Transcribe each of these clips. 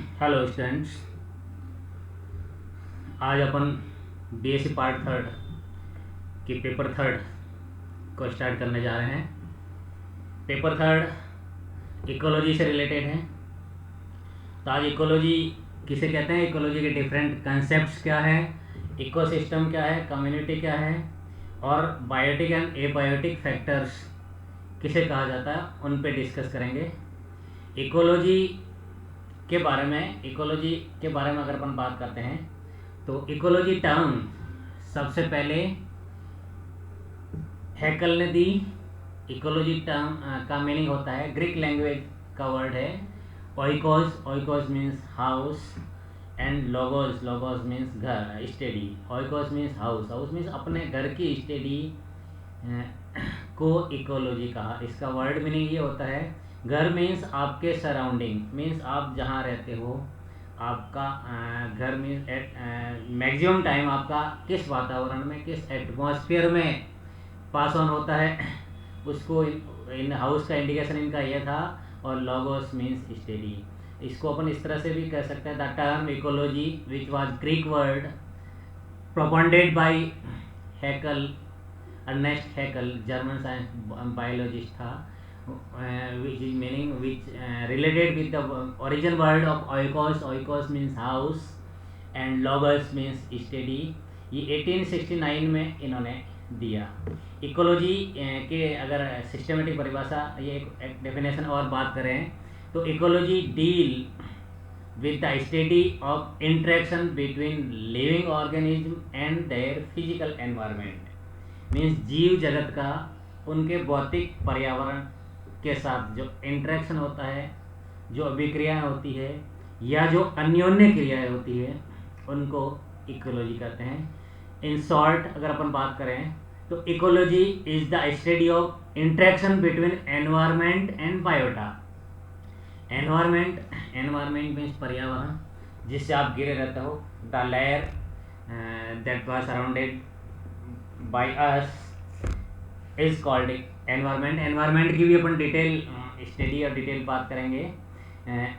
Hello students, आज अपन BSc part third की paper third को स्टार्ट करने जा रहे हैं। पेपर थर्ड इकोलॉजी से रिलेटेड है। तो आज इकोलॉजी किसे कहते हैं, इकोलॉजी के डिफरेंट कंसेप्ट्स क्या है, इकोसिस्टम क्या है, कम्युनिटी क्या है और बायोटिक एंड एबायोटिक फैक्टर्स किसे कहा जाता है, उन पे डिस्कस करेंगे। इकोलॉजी के बारे में अगर अपन बात करते हैं तो इकोलॉजी टर्म सबसे पहले हैकल ने दी। इकोलॉजी टर्म का मीनिंग होता है, ग्रीक लैंग्वेज का वर्ड है oikos. Oikos means house and logos. Logos means घर, study. Oikos means house. House means अपने घर की स्टडी को इकोलॉजी कहा। इसका वर्ड मीनिंग ये होता है, घर मीन्स आपके सराउंडिंग, मीन्स आप जहाँ रहते हो, आपका घर मीन्स मैक्सिमम टाइम आपका किस वातावरण में, किस एटमॉस्फेयर में पास ऑन होता है, उसको इन हाउस का इंडिकेशन इनका ये था। और लोगोस मीन्स स्टडी। इसको अपन इस तरह से भी कह सकते हैं, the term ecology which was Greek word propounded by Haeckel, Ernest Haeckel, German science biologist था, which is meaning which related with the origin word of oikos. Oikos means house and logos means study. ये 1869 में इन्होंने दिया। Ecology के अगर systematic परिभाषा, ये एक डेफिनेशन और बात करें तो ecology deal with the study of interaction between living organism and their physical environment. Means जीव जगत का उनके भौतिक पर्यावरण के साथ जो इंटरेक्शन होता है, जो अभिक्रियाएँ होती है या जो अन्योन्य क्रियाएँ होती है, उनको इकोलॉजी कहते हैं। इन शॉर्ट अगर अपन बात करें तो ecology is the study of interaction between environment and biota. Environment means पर्यावरण जिससे आप घिरे रहते हो, the layer that was surrounded by us is called environment. Environment की भी अपन डिटेल स्टडी और डिटेल बात करेंगे।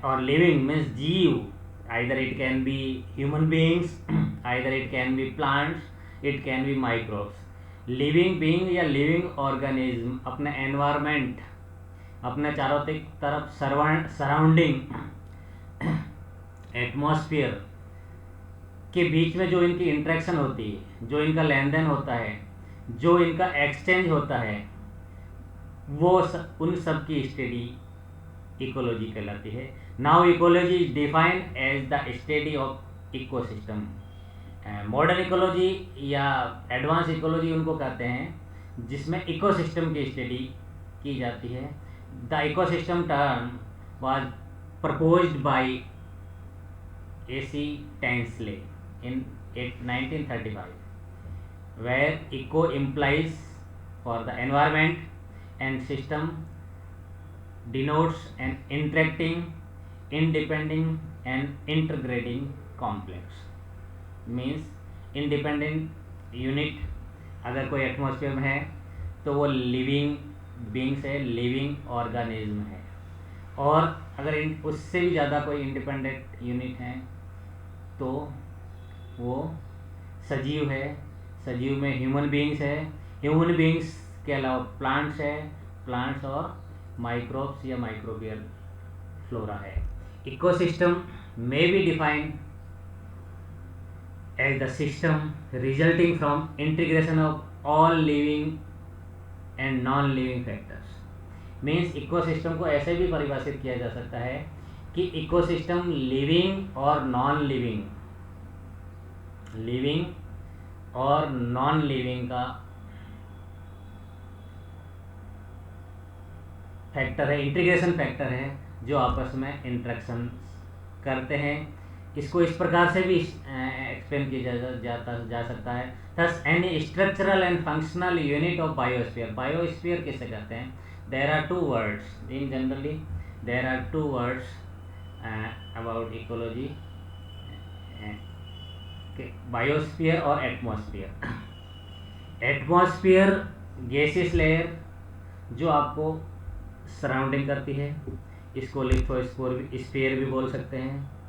और लिविंग मीन्स जीव, either it can be human beings, either it can be plants, it can be microbes. Living being या living organism अपने environment, अपने चारों तरफ सराउंडिंग एटमॉस्फेयर के बीच में जो इनकी इंटरेक्शन होती है, जो इनका लेन देन होता है, जो इनका एक्सचेंज होता है, वो उन सब की स्टडी इकोलॉजी कहलाती है। Now ecology is defined as the study of ecosystem. Modern ecology या एडवांस इकोलॉजी उनको कहते हैं जिसमें इकोसिस्टम की स्टडी की जाती है। The ecosystem term was proposed by AC Tansley in 1935, where eco implies for the environment and system denotes an interacting, independent and integrating complex. Means independent unit अगर कोई एटमॉस्फेयर में है तो वो लिविंग बींग्स है, लिविंग ऑर्गेनिज्म है। और अगर उससे भी ज़्यादा कोई इंडिपेंडेंट यूनिट है तो वो सजीव है। सजीव में ह्यूमन बींग्स है, ह्यूमन बींग्स के अलावा प्लांट्स है, प्लांट्स और माइक्रोब्स या माइक्रोबियल फ्लोरा है। इकोसिस्टम में be defined as the system resulting from integration of all living and non-living factors. Means ecosystem को ऐसे भी परिभाषित किया जा सकता है कि इकोसिस्टम लिविंग और नॉन लिविंग का फैक्टर है, इंटीग्रेशन फैक्टर है, जो आपस में इंटरेक्शन करते हैं। इसको इस प्रकार से भी एक्सप्लेन किया जा सकता है। Thus any structural and functional unit of biosphere. Biosphere किसे कहते हैं? There are two words in generally, there are two words about ecology, biosphere और एटमॉस्फेयर। एटमॉस्फेयर गैसियस लेयर जो आपको सराउंडिंग करती है, इसको लिथोस्फीयर भी बोल सकते हैं।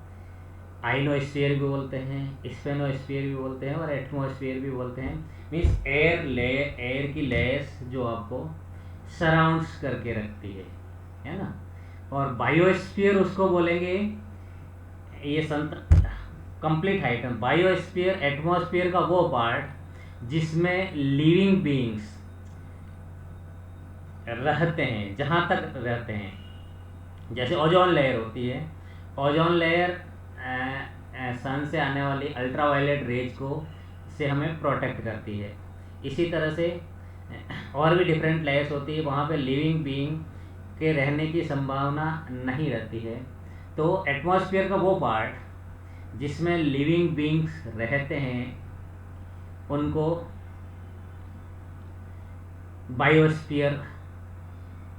आइनोस्फीयर भी बोलते हैं, स्पेनोस्फीयर भी बोलते हैं और एटमॉस्फेयर भी बोलते हैं। मीन्स एयर की लेयर्स जो आपको सराउंड्स करके रखती है ना। और बायोस्फीयर उसको बोलेंगे, ये संत कंप्लीट हाइट है। बायोस्फीयर एटमॉस्फेयर का वो पार्ट जिसमें लिविंग बीइंग्स रहते हैं, जहाँ तक रहते हैं। जैसे ओजोन लेयर होती है, ओजोन लेयर सन से आने वाली अल्ट्रावायलेट रेज को से हमें प्रोटेक्ट करती है। इसी तरह से और भी डिफरेंट लेयर्स होती है, वहाँ पे लिविंग बीइंग के रहने की संभावना नहीं रहती है। तो एटमॉस्फेयर का वो पार्ट जिसमें लिविंग बीइंग्स रहते हैं उनको बायोस्फीयर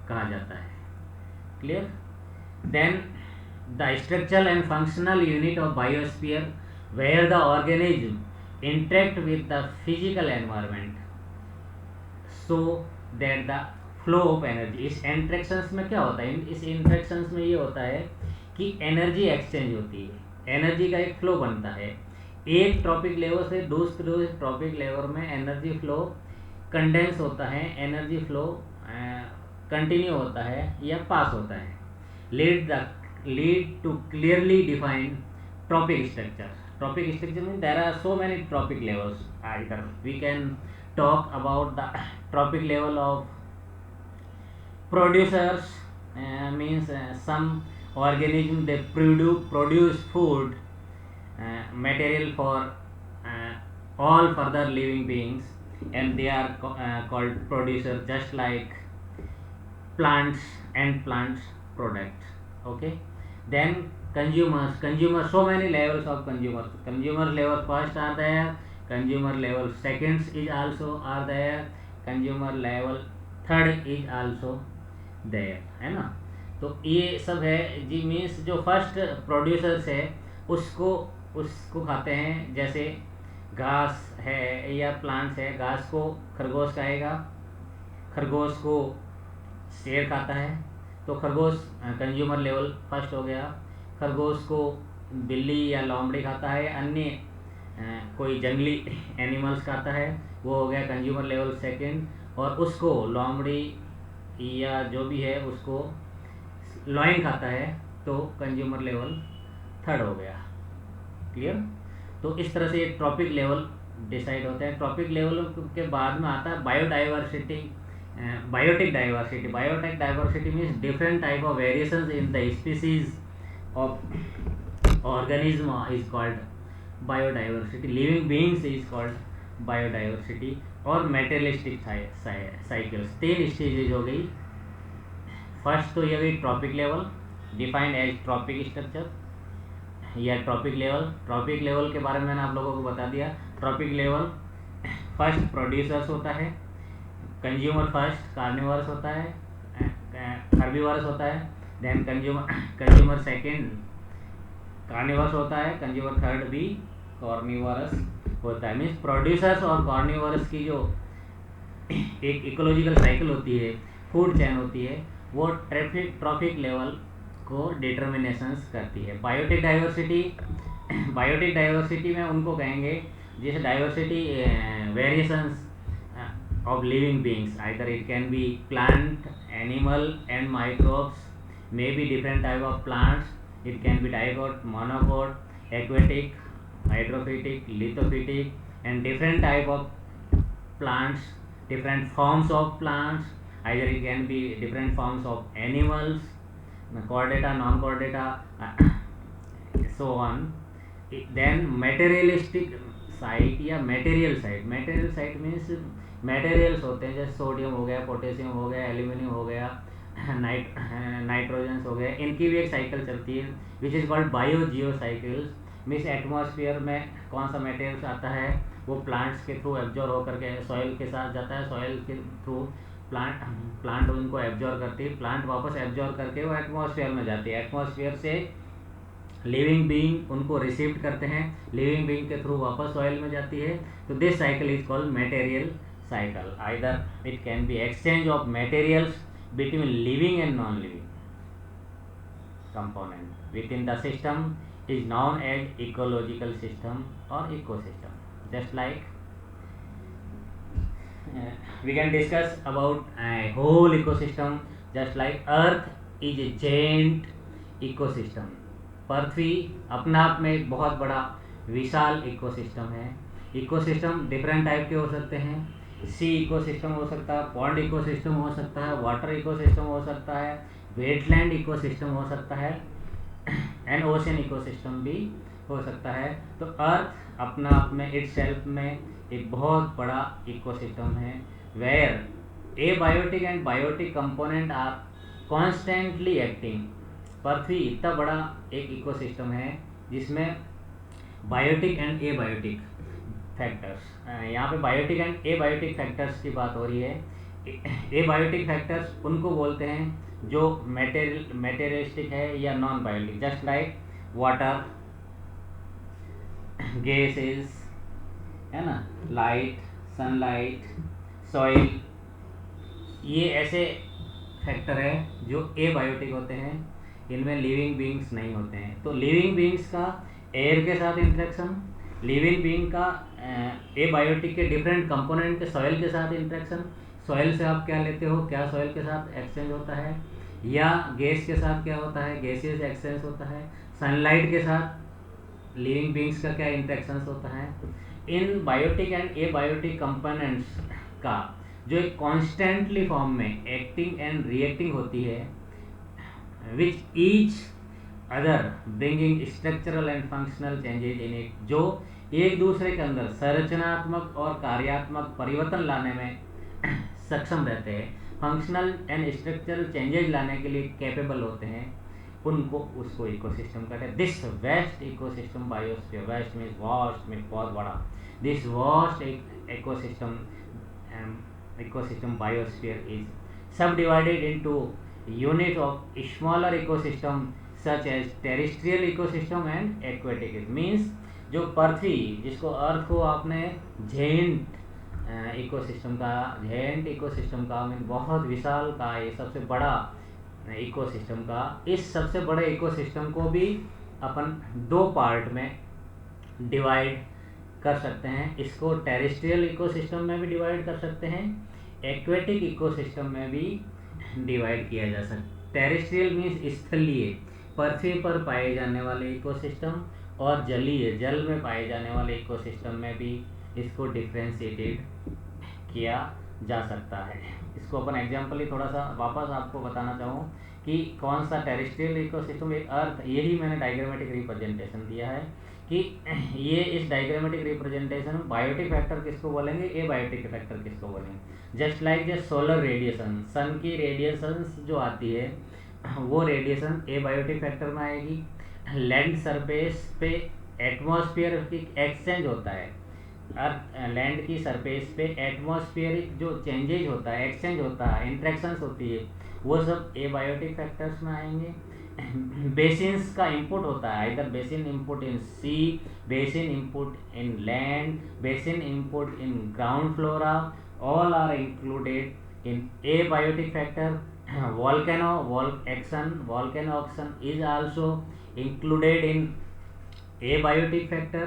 कहा जाता है। Clear? Then the structural and functional unit of biosphere where the organism interact with the physical environment so that the flow of energy. इस इंट्रैक्शंस में क्या होता है, इस इंट्रैक्शंस में ये होता है कि एनर्जी एक्सचेंज होती है, एनर्जी का एक फ्लो बनता है। एक ट्रॉपिक लेवल से दूसरे ट्रॉपिक लेवल में एनर्जी फ्लो कंडेंस होता है, एनर्जी फ्लो कंटिन्यू होता है या पास होता है। Lead to clearly define trophic structure. Trophic structure mean there are so many trophic levels. Either we can talk about the tropic level of producers, means some organism they produce food material for all further living beings, and they are called producers, just like plants and plants products. Okay. Then consumers, so many levels of consumers. Consumer level first are there, consumer level seconds is also are there, consumer level third is also there, है ना। तो ये सब है जी। Means जो first producers है उसको खाते हैं, जैसे घास है या प्लांट्स है, घास को खरगोश खाएगा, खरगोश को शेर खाता है, तो खरगोश कंज्यूमर लेवल फर्स्ट हो गया। खरगोश को बिल्ली या लोमड़ी खाता है, अन्य कोई जंगली एनिमल्स खाता है, वो हो गया कंज्यूमर लेवल सेकंड। और उसको लोमड़ी या जो भी है उसको लॉइन खाता है, तो कंज्यूमर लेवल थर्ड हो गया। क्लियर? तो इस तरह से एक ट्रॉपिक लेवल डिसाइड होता है। ट्रॉपिक लेवल के बाद में आता है biodiversity, biotic diversity. Biotic diversity means different type of variations in the species of organism is called biodiversity. Living beings is called biodiversity. और मेटेरियलिस्टिक साइकिल्स, 3 स्टेजेज हो गई। फर्स्ट तो ये गई trophic level, defined as trophic structure या trophic level. Trophic level के बारे में मैंने आप लोगों को बता दिया। ट्रॉपिक लेवल फर्स्ट प्रोड्यूसर्स होता है, कंज्यूमर फर्स्ट कार्निवर्स होता है, हर्बीवर्स होता है, देन कंज्यूमर सेकेंड कार्निवर्स होता है, कंज्यूमर थर्ड भी कॉर्निवर्स होता है। मीन्स प्रोड्यूसर्स और कॉर्निवर्स की जो एक इकोलॉजिकल साइकिल होती है, फूड चेन होती है, वो ट्रॉपिक लेवल को डिटर्मिनेशंस करती है। बायोटिक डाइवर्सिटी में उनको कहेंगे जैसे diversity variations of living beings, either it can be plant, animal and microbes, maybe different type of plants, it can be dicot, monocot, aquatic, hydrophytic, lithophytic, and different type of plants, different forms of plants, either it can be different forms of animals, chordata, non-chordata, so on. Then materialistic site या material site means materials होते हैं, जैसे sodium हो गया, potassium हो गया, aluminium हो गया, नाइट्रोजन्स हो गए, इनकी भी एक साइकिल चलती है which is called bio Jio cycles. Means atmosphere में कौन सा मटेरियल्स आता है वो प्लांट्स के थ्रू एब्जॉर्ब होकर के सॉइल के साथ जाता है, सॉइल के थ्रू प्लांट उनको एब्जॉर्ब करती है, प्लांट वापस एब्जॉर्ब करके वो एटमॉस्फेयर में जाती है, एटमॉस्फेयर से लिविंग बीइंग उनको रिसीव करते हैं, लिविंग बीइंग के थ्रू वापस सॉइल में जाती है। तो this cycle is called material cycle. Either it can be exchange of materials between living and non-living component within the system. is known as ecological system or ecosystem. Just like we can discuss about a whole ecosystem, just like earth is a giant ecosystem. पृथ्वी अपने आप में एक बहुत बड़ा विशाल ecosystem है. Ecosystem different type के हो सकते हैं. सी इकोसिस्टम हो सकता है, पॉन्ड इकोसिस्टम हो सकता है, वाटर इकोसिस्टम हो सकता है, वेटलैंड इकोसिस्टम हो सकता है एंड ओशन इकोसिस्टम भी हो सकता है. तो अर्थ अपना आप में इट सेल्फ में एक बहुत बड़ा इकोसिस्टम है, where abiotic and biotic component are constantly acting. पृथ्वी इतना बड़ा एक इकोसिस्टम है जिसमें बायोटिक एंड एबायोटिक फैक्टर्स, यहाँ पे बायोटिक एंड एबायोटिक फैक्टर्स की बात हो रही है. एबायोटिक फैक्टर्स उनको बोलते हैं जो मेटेरियलिस्टिक है या non biotic, just like water, gases, है ना, लाइट, सनलाइट, सॉइल. ये ऐसे फैक्टर है जो एबायोटिक होते हैं, इनमें लिविंग बीइंग्स नहीं होते हैं. तो लिविंग बीइंग्स का एयर के साथ इंटरेक्शन, लिविंग बीइंग का एबायोटिक के डिफरेंट कंपोनेंट के सॉइल के साथ इंटरेक्शन. सॉइल से आप क्या लेते हो, क्या सॉइल के साथ एक्सचेंज होता है, या गैस के साथ क्या होता है, गैसेस एक्सचेंज होता है. सनलाइट के साथ लिविंग बीइंग्स का क्या इंटरेक्शंस होता है. इन बायोटिक एंड एबायोटिक कंपोनेंट्स का जो एक कॉन्स्टेंटली फॉर्म में एक्टिंग एंड रिएक्टिंग होती है, which each other bringing structural and functional changes in it, जो एक दूसरे के अंदर संरचनात्मक और कार्यात्मक परिवर्तन लाने में सक्षम रहते हैं, फंक्शनल एंड स्ट्रक्चरल चेंजेज लाने के लिए कैपेबल होते हैं, उनको उसको इकोसिस्टम कहते हैं. This vast ecosystem biosphere, vast means vast means बहुत बड़ा. This vast ecosystem biosphere is subdivided into unit of smaller ecosystem such as terrestrial ecosystem and aquatic. Means जो पृथ्वी, जिसको अर्थ को आपने जेंट इकोसिस्टम का मीन बहुत विशाल का, ये सबसे बड़ा इकोसिस्टम का, इस सबसे बड़े इकोसिस्टम को भी अपन दो पार्ट में डिवाइड कर सकते हैं. इसको टेरेस्ट्रियल इकोसिस्टम में भी डिवाइड कर सकते हैं, एक्वेटिक इकोसिस्टम में भी डिवाइड किया जा सकता है. टेरेस्ट्रियल मीन्स स्थलीय, पृथ्वी पर पाए जाने वाले इकोसिस्टम, और जलीय, जल में पाए जाने वाले इकोसिस्टम में भी इसको डिफ्रेंशिएटेड किया जा सकता है. इसको अपन एग्जाम्पल ही थोड़ा सा वापस आपको बताना चाहूँ कि कौन सा टेरेस्ट्रियल इकोसिस्टम, एक अर्थ, यही मैंने डायग्रामेटिक रिप्रेजेंटेशन दिया है कि ये इस डायग्रामेटिक रिप्रेजेंटेशन में बायोटिक फैक्टर किसको बोलेंगे, एबायोटिक फैक्टर किसको बोलेंगे. Just like the solar radiation, sun की रेडिएशन जो आती है वो रेडिएशन एबायोटिक फैक्टर में आएगी. लैंड सरफेस पे एटमॉस्फेयर की एक्सचेंज होता है, अर्थ लैंड की सरफेस पे एटमॉस्फेरिक जो चेंजेज होता है, एक्सचेंज होता है, इंट्रैक्शंस होती है, वो सब एबायोटिक फैक्टर्स में आएंगे. बेसिन्स का इनपुट होता है, इधर basin input in sea, basin input in land, basin input in ground flora, all are included in abiotic factor. volcano action is also included in abiotic factor.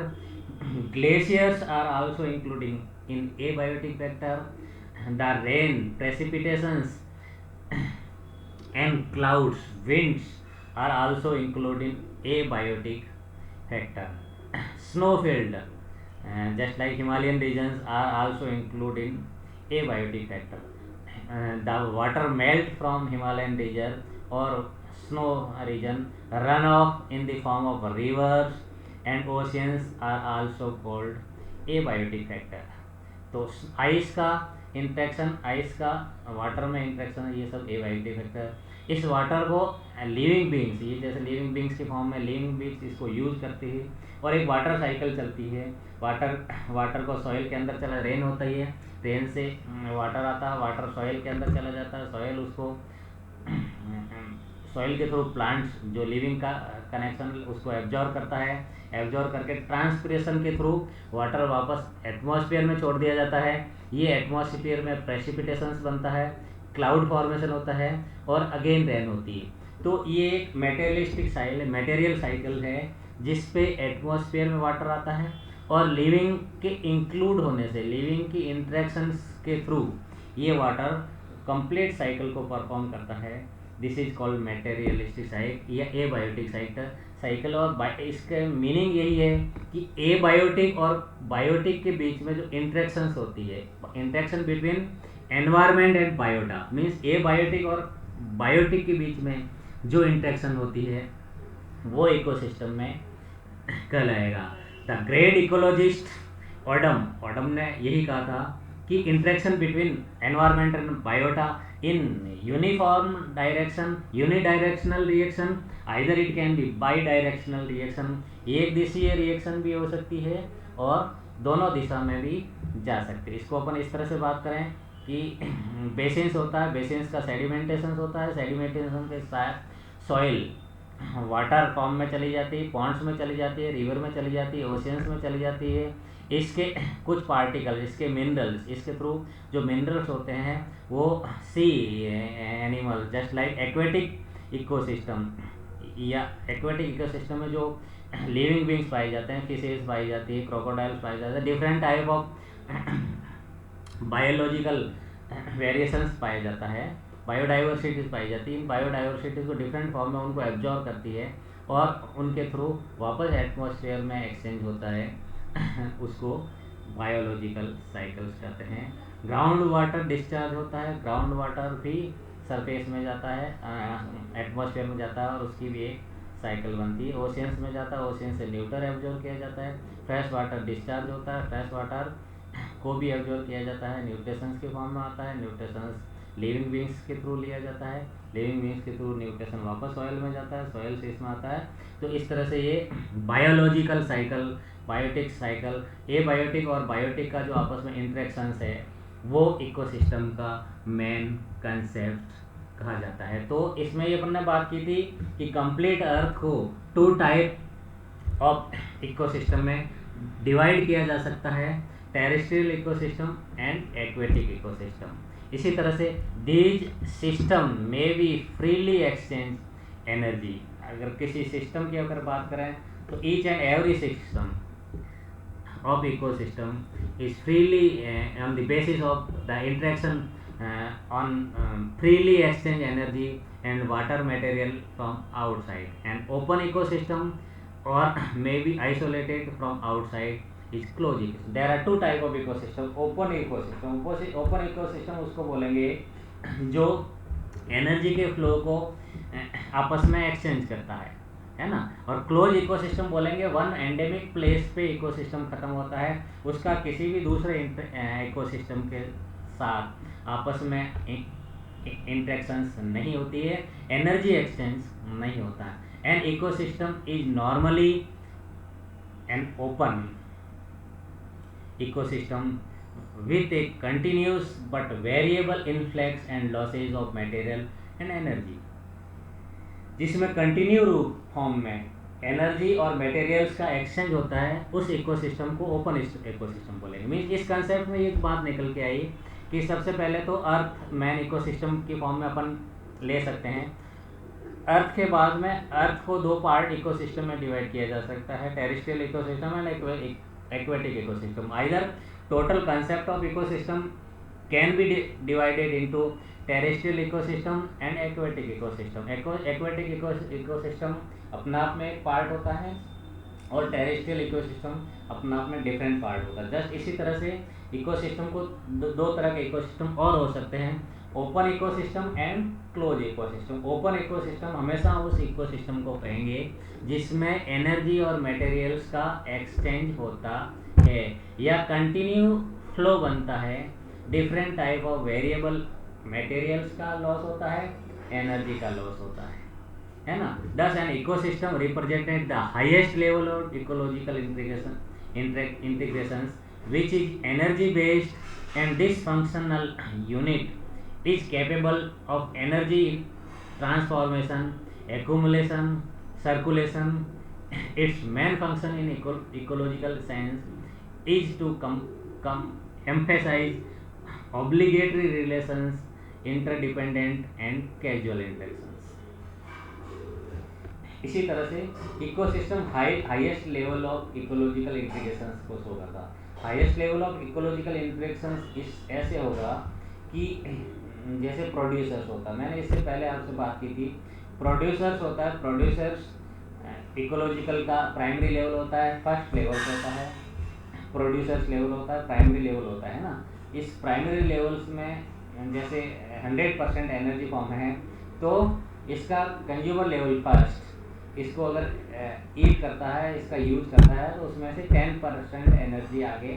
Glaciers are also including in abiotic factor. The rain, precipitations and clouds, winds are also included in abiotic factor. Snowfield, just like Himalayan regions, are also included in abiotic factor. The water melt from Himalayan region or snow region, runoff in the form of rivers and oceans are also called abiotic factor. तो ice का interaction, ice का water में interaction, ये सब abiotic factor. इस water को living beings, ये जैसे लिविंग बींग्स के फॉर्म में लिविंग बींग्स इसको यूज करती है, और एक वाटर साइकिल चलती है. वाटर को सॉइल के अंदर चला, रेन होता ही है, रेन से वाटर आता है, वाटर सॉइल के अंदर चला जाता है, सॉइल उसको सॉइल के थ्रू प्लांट्स जो लिविंग का कनेक्शन उसको एब्जॉर्ब करता है, एब्जॉर्ब करके ट्रांसपिरेशन के थ्रू वाटर वापस एटमॉस्फेयर में छोड़ दिया जाता है. ये एटमॉस्फेयर में प्रेसिपिटेशंस बनता है, क्लाउड फॉर्मेशन होता है, और अगेन रेन होती है. तो ये एक मटेरियल साइकिल है जिस पे एटमॉस्फेयर में वाटर आता है, और लिविंग के इंक्लूड होने से, लिविंग की इंट्रैक्शंस के थ्रू ये वाटर कंप्लीट साइकिल को परफॉर्म करता है। This is called materialistic cycle या एबायोटिक साइकिल। और इसका मीनिंग यही है कि एबायोटिक और बायोटिक के बीच में जो इंट्रैक्शंस होती है, interaction between environment and biota, means abiotic और बायोटिक के बीच में जो इंट्रैक्शन होती है वो इकोसिस्टम में कहलाएगा। द ग्रेट इकोलॉजिस्ट ऑडम ने यही कहा था कि interaction between environment and biota in uniform direction, unidirectional reaction, either it can be by directional reaction, एक दिशीय रिएक्शन भी हो सकती है और दोनों दिशा में भी जा सकती है। इसको अपन इस तरह से बात करें कि बेसिन्स होता है, बेसिन्स का सेडिमेंटेशन होता है, सेडिमेंटेशन के साथ सॉइल वाटर फॉर्म में चली जाती है, पॉन्ड्स में चली जाती है, रिवर में चली जाती है, ओशियंस में चली जाती है। इसके कुछ पार्टिकल, इसके मिनरल्स, इसके थ्रू जो मिनरल्स होते हैं वो sea animal just like aquatic ecosystem, या एक्वेटिक इकोसिस्टम में जो लिविंग बींग्स पाए जाते हैं, फिशेस पाई जाती है, क्रोकोडाइल्स पाए जाते हैं, different type of biological variations पाया जाता है, बायोडाइवर्सिटीज पाई जाती है। इन बायोडाइवर्सिटीज को डिफरेंट फॉर्म में उनको एब्जॉर्ब करती है और उनके थ्रू वापस एटमॉस्फेयर में एक्सचेंज होता है उसको बायोलॉजिकल साइकिल्स कहते हैं। ग्राउंड वाटर डिस्चार्ज होता है, ग्राउंड वाटर भी सरफेस में जाता है, एटमॉस्फेयर में जाता है और उसकी भी एक साइकिल बनती है। ओशियंस में जाता है, ओशियन से न्यूटर एब्जॉर्ब किया जाता है। फ्रेश वाटर डिस्चार्ज होता है, फ्रेश वाटर को भी एब्जॉर्ब किया जाता है, न्यूट्रिशंस के फॉर्म में आता है, न्यूट्रिशंस लिविंग बींग्स के थ्रू लिया जाता है, लिविंग बींग्स के थ्रू न्यूट्रिशन वापस सॉइल में जाता है, सॉइल से इसमें आता है। तो इस तरह से ये biological cycle, biotic cycle, abiotic और बायोटिक का जो आपस में इंट्रैक्शंस है वो इकोसिस्टम का मेन कंसेप्ट कहा जाता है। तो इसमें ये अपन ने बात की थी कि कंप्लीट अर्थ को 2 टाइप ऑफ इकोसिस्टम में डिवाइड किया जा सकता है, terrestrial ecosystem and aquatic ecosystem. इसी तरह से दीज सिस्टम में बी फ्रीली एक्सचेंज एनर्जी। अगर किसी सिस्टम की अगर बात करें तो each and every system of ecosystem is freely on the basis of the interaction on freely exchange energy and water material from outside. An open ecosystem or may be isolated from outside is closed ecosystem. There are 2 type of ecosystem. Open ecosystem उसको बोलेंगे जो energy के flow को आपस में exchange करता है ना। और क्लोज इकोसिस्टम बोलेंगे वन एंडेमिक प्लेस पे इकोसिस्टम खत्म होता है, उसका किसी भी दूसरे इकोसिस्टम के साथ आपस में इंटरेक्शंस नहीं होती है, एनर्जी एक्सचेंज नहीं होता है। An ecosystem is normally an open ecosystem with a continuous but variable influx and losses of material and energy, जिसमें कंटिन्यू रूप फॉर्म में एनर्जी और मटेरियल्स का एक्सचेंज होता है, उस इकोसिस्टम को ओपन इकोसिस्टम बोलेंगे। मीन्स इस कंसेप्ट में एक बात निकल के आई कि सबसे पहले तो अर्थ मैन इकोसिस्टम की फॉर्म में अपन ले सकते हैं। अर्थ के बाद में अर्थ को 2 पार्ट इकोसिस्टम में डिवाइड किया जा सकता है, terrestrial ecosystem and aquatic ecosystem. Either total concept of ecosystem can be divided into terrestrial ecosystem and aquatic ecosystem. Aquatic ecosystem अपना आप में एक पार्ट होता है और टेरेस्ट्रियल इकोसिस्टम अपना आप में डिफरेंट पार्ट होता है। जस्ट इसी तरह से इकोसिस्टम को 2 तरह के इकोसिस्टम और हो सकते हैं, open ecosystem and close ecosystem. Open ecosystem हमेशा उस इकोसिस्टम को कहेंगे जिसमें एनर्जी और मटेरियल्स का एक्सचेंज होता है या कंटिन्यू फ्लो बनता है, different type of variable materials का लॉस होता है, एनर्जी का लॉस होता है ना। दस an ecosystem represented the highest level of ecological integrations which is energy based and this functional unit is capable of energy transformation, accumulation, circulation. Its main function in ecological science is to emphasize obligatory relations, interdependent and causal interactions. इसी तरह से ecosystem highest level of ecological integrations को show करता है। Highest level of ecological integrations इस ऐसे होगा कि जैसे प्रोड्यूसर्स होता है, मैंने इससे पहले आपसे बात की थी, प्रोड्यूसर्स होता है, प्रोड्यूसर्स इकोलॉजिकल का प्राइमरी लेवल होता है, फर्स्ट लेवल होता है, प्रोड्यूसर्स लेवल होता है, प्राइमरी लेवल होता है ना। इस प्राइमरी लेवल्स में जैसे 100% एनर्जी फॉर्म है तो इसका कंज्यूमर लेवल फर्स्ट इसको अगर ईट करता है, इसका यूज करता है, तो उसमें से 10% एनर्जी आगे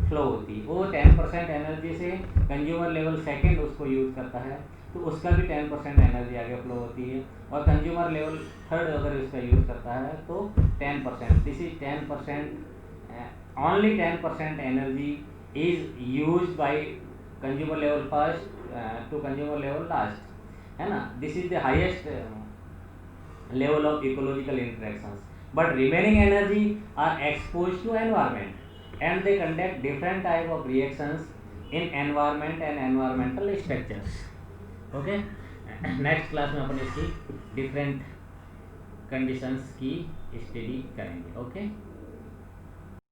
फ्लो होती है। वो 10% एनर्जी से कंज्यूमर लेवल सेकंड उसको यूज करता है तो उसका भी 10% एनर्जी आगे फ्लो होती है, और कंज्यूमर लेवल थर्ड अगर इसका यूज करता है तो 10%, this is 10%, only 10% energy is use by consumer level first to consumer level last, है ना। This is the highest level of ecological interactions, but remaining energy are exposed to environment and they conduct different type of reactions in environment and environmental structures. Okay, next class में अपन इसकी different conditions की study करेंगे. Okay.